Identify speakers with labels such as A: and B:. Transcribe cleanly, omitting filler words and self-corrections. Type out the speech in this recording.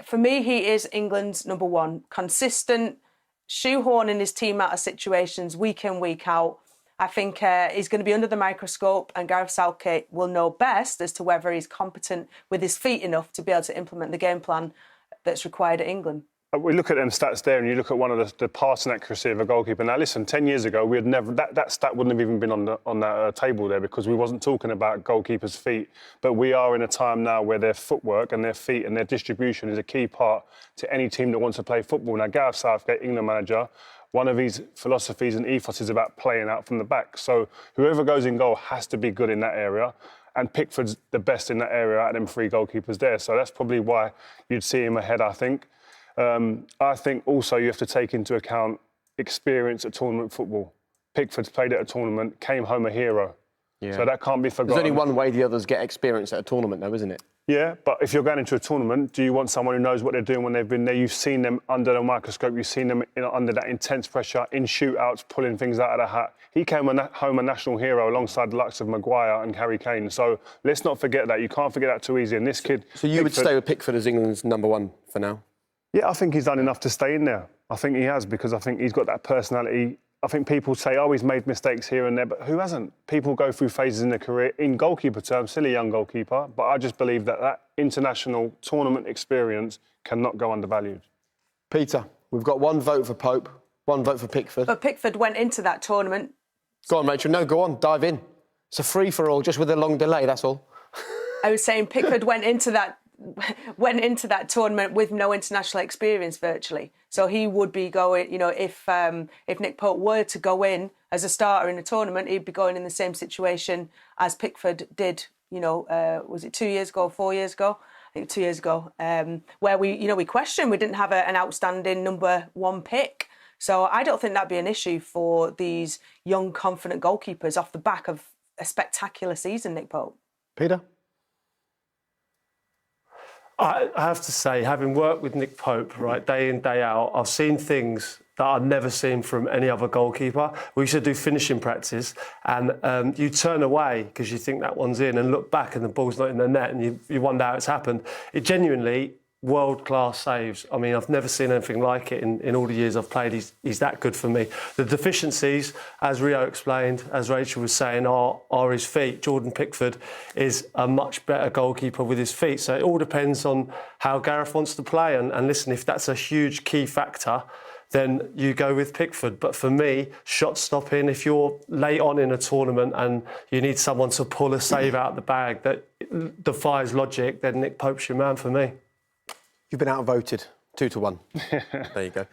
A: For me, he is England's number one. Consistent, shoehorning his team out of situations week in, week out. I think he's going to be under the microscope, and Gareth Southgate will know best as to whether he's competent with his feet enough to be able to implement the game plan that's required at England.
B: We look at them stats there, and you look at one of the passing accuracy of a goalkeeper. Now, listen, 10 years ago, we'd never that stat wouldn't have even been on that table there, because we wasn't talking about goalkeepers' feet. But we are in a time now where their footwork and their feet and their distribution is a key part to any team that wants to play football. Now, Gareth Southgate, England manager, one of his philosophies and ethos is about playing out from the back. So whoever goes in goal has to be good in that area. And Pickford's the best in that area out of them three goalkeepers there. So that's probably why you'd see him ahead, I think. I think also you have to take into account experience at tournament football. Pickford's played at a tournament, came home a hero. Yeah. So that can't be forgotten.
C: There's only one way the others get experience at a tournament, though, isn't it?
B: Yeah, but if you're going into a tournament, do you want someone who knows what they're doing when they've been there? You've seen them under the microscope. You've seen them under that intense pressure, in shootouts, pulling things out of the hat. He came home a national hero alongside the likes of Maguire and Harry Kane. So let's not forget that. You can't forget that too easy. And this kid...
C: So you would stay with Pickford as England's number one for now?
B: Yeah, I think he's done enough to stay in there. I think he has, because I think he's got that personality. I think people say, oh, he's made mistakes here and there, but who hasn't? People go through phases in their career, in goalkeeper terms, still a young goalkeeper, but I just believe that international tournament experience cannot go undervalued.
C: Peter, we've got one vote for Pope, one vote for Pickford.
A: But Pickford went into that tournament...
C: Go on, Rachel. No, go on, dive in. It's a free-for-all, just with a long delay, that's all.
A: I was saying Pickford went into that tournament with no international experience virtually. So he would be going, you know, if Nick Pope were to go in as a starter in a tournament, he'd be going in the same situation as Pickford did, you know, was it 2 years ago, 4 years ago? I think 2 years ago, where we questioned, we didn't have an outstanding number one pick. So I don't think that'd be an issue for these young, confident goalkeepers off the back of a spectacular season, Nick Pope.
C: Peter?
D: I have to say, having worked with Nick Pope, right, day in, day out, I've seen things that I've never seen from any other goalkeeper. We used to do finishing practice, and you turn away because you think that one's in and look back and the ball's not in the net, and you wonder how it's happened. It genuinely... world-class saves. I mean, I've never seen anything like it in all the years I've played. He's that good for me. The deficiencies, as Rio explained, as Rachel was saying, are his feet. Jordan Pickford is a much better goalkeeper with his feet. So it all depends on how Gareth wants to play. And listen, if that's a huge key factor, then you go with Pickford. But for me, shot stopping, if you're late on in a tournament and you need someone to pull a save out of the bag that defies logic, then Nick Pope's your man for me.
C: You've been outvoted 2-1. There you go.